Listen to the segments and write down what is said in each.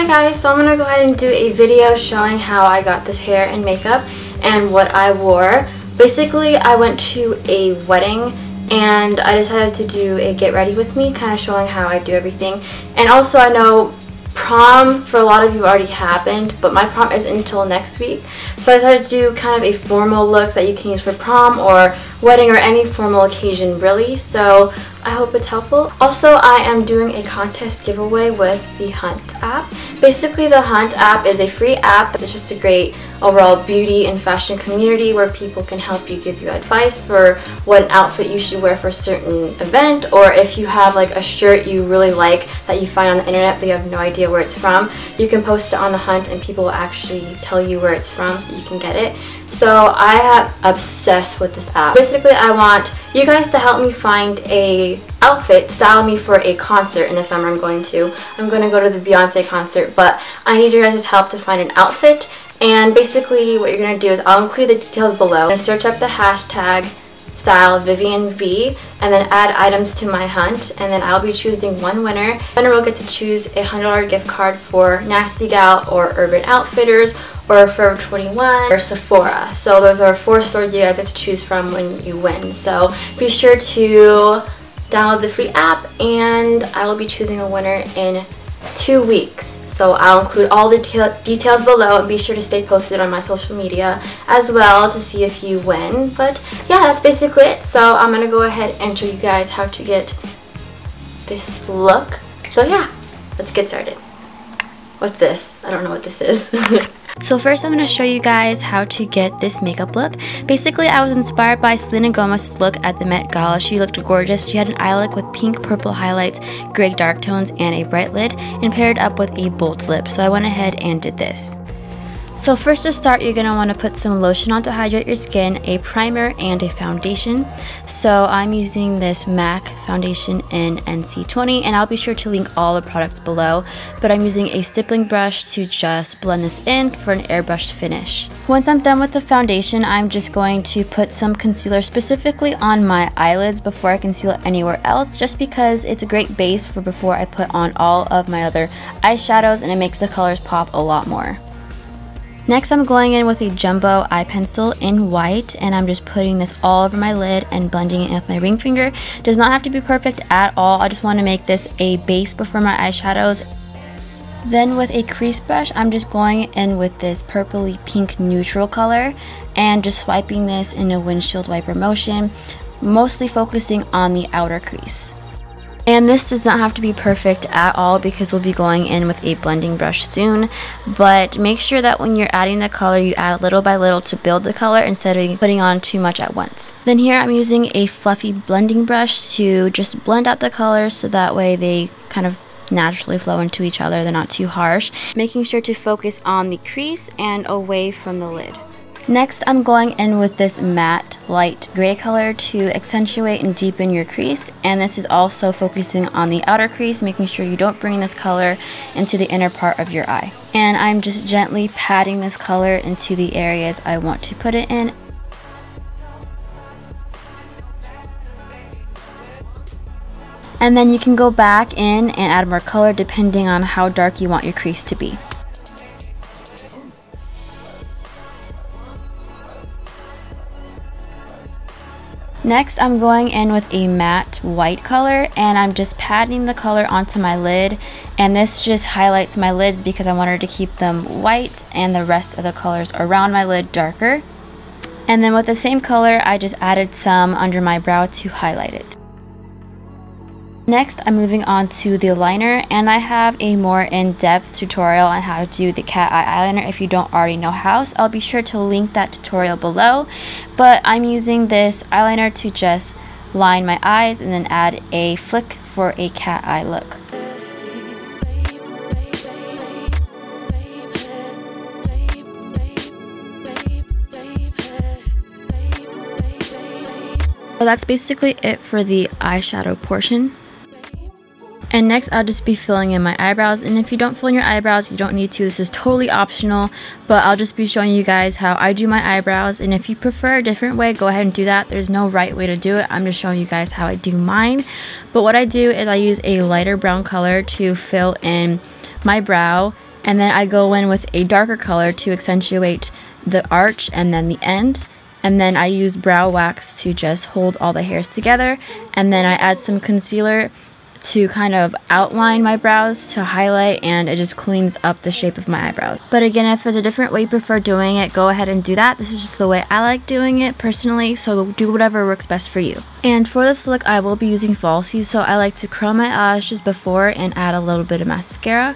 Hi guys, so I'm going to go ahead and do a video showing how I got this hair and makeup and what I wore. Basically, I went to a wedding and I decided to do a get ready with me, kind of showing how I do everything. And also I know prom for a lot of you already happened, but my prom isn't until next week. So I decided to do kind of a formal look that you can use for prom or wedding or any formal occasion really. So I hope it's helpful. Also, I am doing a contest giveaway with the Hunt app. Basically, the Hunt app is a free app. It's just a great overall beauty and fashion community where people can help you, give you advice for what outfit you should wear for a certain event, or if you have like a shirt you really like that you find on the internet but you have no idea where it's from, you can post it on the Hunt and people will actually tell you where it's from so you can get it. So I am obsessed with this app. Basically, I want you guys to help me find a outfit, style me for a concert in the summer I'm going to. I'm going to go to the Beyonce concert, but I need your guys' help to find an outfit. And basically what you're going to do is I'll include the details below. I'm going to search up the hashtag style VivianV and then add items to my Hunt, and then I'll be choosing one winner. The winner will get to choose a $100 gift card for Nasty Gal or Urban Outfitters or Forever 21 or Sephora. So those are 4 stores you guys get to choose from when you win. So be sure to download the free app and I will be choosing a winner in 2 weeks. So I'll include all the details below and be sure to stay posted on my social media as well to see if you win. But yeah, that's basically it. So I'm going to go ahead and show you guys how to get this look. So yeah, let's get started. What's this? I don't know what this is. So first I'm going to show you guys how to get this makeup look. Basically, I was inspired by Selena Gomez's look at the Met Gala. She looked gorgeous. She had an eye look with pink, purple highlights, gray dark tones, and a bright lid, and paired up with a bold lip. So I went ahead and did this. So first to start, you're going to want to put some lotion on to hydrate your skin, a primer, and a foundation. So I'm using this MAC foundation in NC20, and I'll be sure to link all the products below. But I'm using a stippling brush to just blend this in for an airbrushed finish. Once I'm done with the foundation, I'm just going to put some concealer specifically on my eyelids before I conceal anywhere else, just because it's a great base for before I put on all of my other eyeshadows, and it makes the colors pop a lot more. Next, I'm going in with a jumbo eye pencil in white, and I'm just putting this all over my lid and blending it in with my ring finger. Does not have to be perfect at all. I just want to make this a base before my eyeshadows. Then with a crease brush, I'm just going in with this purpley pink neutral color and just swiping this in a windshield wiper motion, mostly focusing on the outer crease. And this does not have to be perfect at all because we'll be going in with a blending brush soon, but make sure that when you're adding the color, you add little by little to build the color instead of putting on too much at once. Then here I'm using a fluffy blending brush to just blend out the colors so that way they kind of naturally flow into each other, they're not too harsh, making sure to focus on the crease and away from the lid. Next, I'm going in with this matte light gray color to accentuate and deepen your crease, and this is also focusing on the outer crease, making sure you don't bring this color into the inner part of your eye. And I'm just gently patting this color into the areas I want to put it in. And then you can go back in and add more color depending on how dark you want your crease to be. Next, I'm going in with a matte white color, and I'm just patting the color onto my lid, and this just highlights my lids because I wanted to keep them white and the rest of the colors around my lid darker. And then with the same color, I just added some under my brow to highlight it. Next, I'm moving on to the liner, and I have a more in-depth tutorial on how to do the cat eye eyeliner if you don't already know how, so I'll be sure to link that tutorial below. But I'm using this eyeliner to just line my eyes and then add a flick for a cat eye look. So that's basically it for the eyeshadow portion. And next, I'll just be filling in my eyebrows, and if you don't fill in your eyebrows, you don't need to. This is totally optional, but I'll just be showing you guys how I do my eyebrows, and if you prefer a different way, go ahead and do that. There's no right way to do it. I'm just showing you guys how I do mine. But what I do is I use a lighter brown color to fill in my brow, And then I go in with a darker color to accentuate the arch and then the end. And then I use brow wax to just hold all the hairs together. And then I add some concealer to kind of outline my brows to highlight, and it just cleans up the shape of my eyebrows. But again, if there's a different way you prefer doing it, go ahead and do that. This is just the way I like doing it personally, so do whatever works best for you. And for this look, I will be using falsies, so I like to curl my eyelashes before and add a little bit of mascara.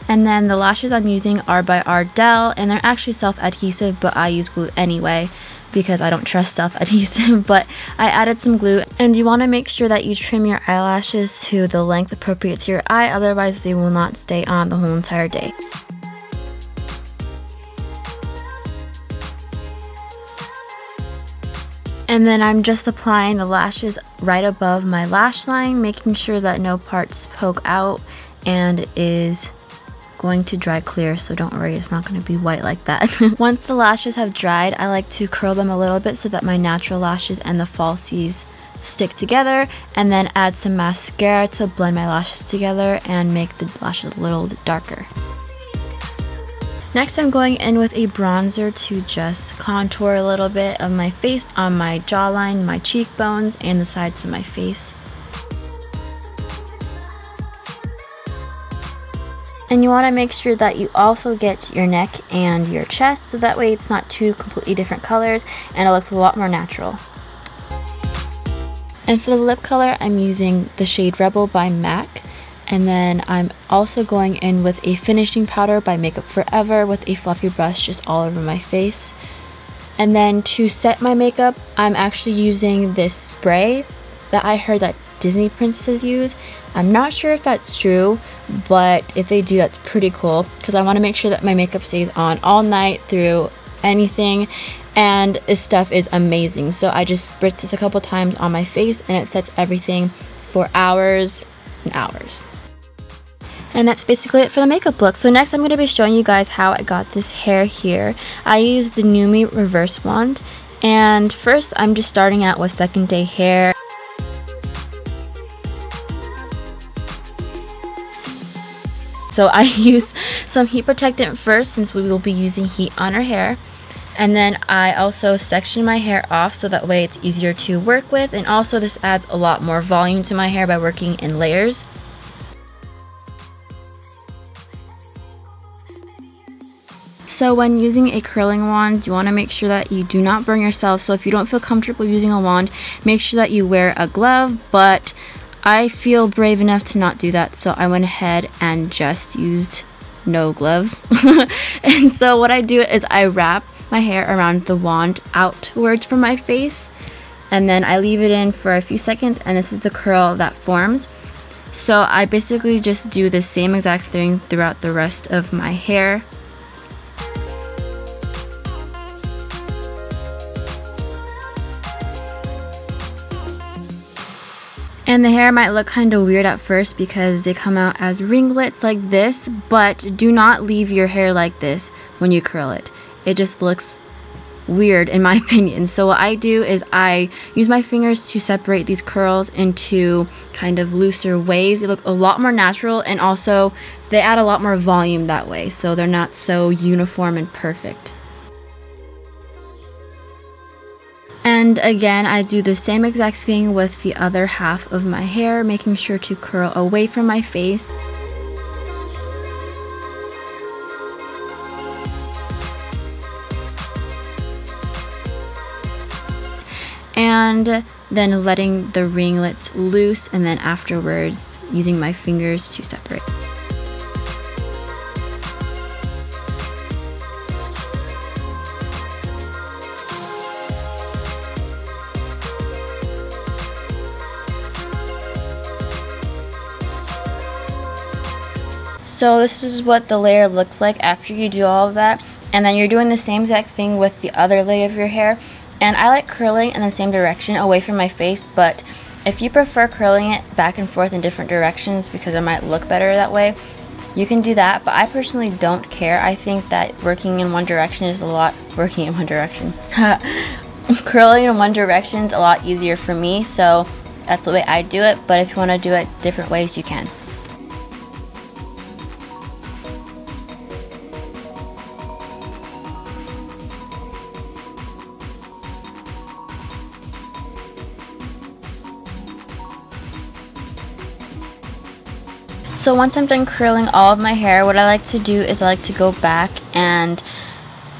And then the lashes I'm using are by Ardell, and they're actually self-adhesive, but I use glue anyway because I don't trust self-adhesive. But I added some glue, and you want to make sure that you trim your eyelashes to the length appropriate to your eye, otherwise they will not stay on the whole entire day. And then I'm just applying the lashes right above my lash line, making sure that no parts poke out, and it is going to dry clear, so don't worry, it's not going to be white like that. Once the lashes have dried, I like to curl them a little bit so that my natural lashes and the falsies stick together, and then add some mascara to blend my lashes together and make the lashes a little darker. Next, I'm going in with a bronzer to just contour a little bit of my face on my jawline, my cheekbones, and the sides of my face. And you want to make sure that you also get your neck and your chest, so that way it's not two completely different colors and it looks a lot more natural. And for the lip color, I'm using the shade Rebel by MAC. And then I'm also going in with a finishing powder by Makeup Forever with a fluffy brush just all over my face. And then to set my makeup, I'm actually using this spray that I heard that Disney princesses use. I'm not sure if that's true, but if they do, that's pretty cool because I want to make sure that my makeup stays on all night through anything, and this stuff is amazing. So I just spritz this a couple times on my face and it sets everything for hours and hours. And that's basically it for the makeup look. So next I'm going to be showing you guys how I got this hair here. I used the Numi reverse wand, and first I'm just starting out with second day hair. So I use some heat protectant first, since we will be using heat on our hair. And then I also section my hair off so that way it's easier to work with, and also this adds a lot more volume to my hair by working in layers. So when using a curling wand, you want to make sure that you do not burn yourself. So if you don't feel comfortable using a wand, make sure that you wear a glove, but I feel brave enough to not do that, so I went ahead and just used no gloves. And so what I do is I wrap my hair around the wand outwards from my face, and then I leave it in for a few seconds, and this is the curl that forms. So I basically just do the same exact thing throughout the rest of my hair. And the hair might look kind of weird at first because they come out as ringlets like this, but do not leave your hair like this when you curl it. It just looks weird in my opinion. So what I do is I use my fingers to separate these curls into kind of looser waves. They look a lot more natural, and also they add a lot more volume that way, so they're not so uniform and perfect. And again, I do the same exact thing with the other half of my hair, making sure to curl away from my face. And then letting the ringlets loose, and then afterwards using my fingers to separate. So this is what the layer looks like after you do all of that, and then you're doing the same exact thing with the other layer of your hair. And I like curling in the same direction away from my face, but if you prefer curling it back and forth in different directions because it might look better that way, you can do that. But I personally don't care. I think that working in one direction is curling in one direction is a lot easier for me, so that's the way I do it. But if you want to do it different ways, you can. So once I'm done curling all of my hair, what I like to do is I like to go back and,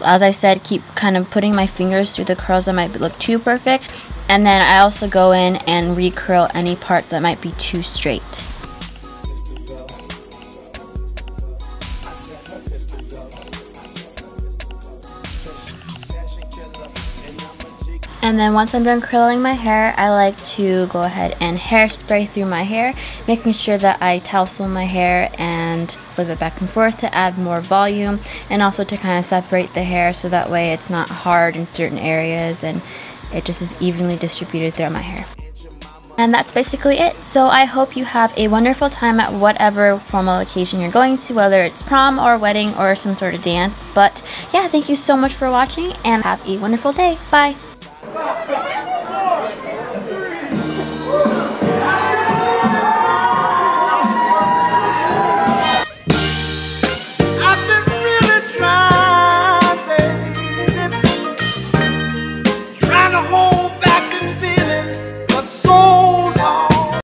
as I said, keep kind of putting my fingers through the curls that might look too perfect. And then I also go in and re-curl any parts that might be too straight. And then once I'm done curling my hair, I like to go ahead and hairspray through my hair, making sure that I tousle my hair and flip it back and forth to add more volume, and also to kind of separate the hair so that way it's not hard in certain areas and it just is evenly distributed throughout my hair. And that's basically it. So I hope you have a wonderful time at whatever formal occasion you're going to, whether it's prom or wedding or some sort of dance. But yeah, thank you so much for watching and have a wonderful day. Bye!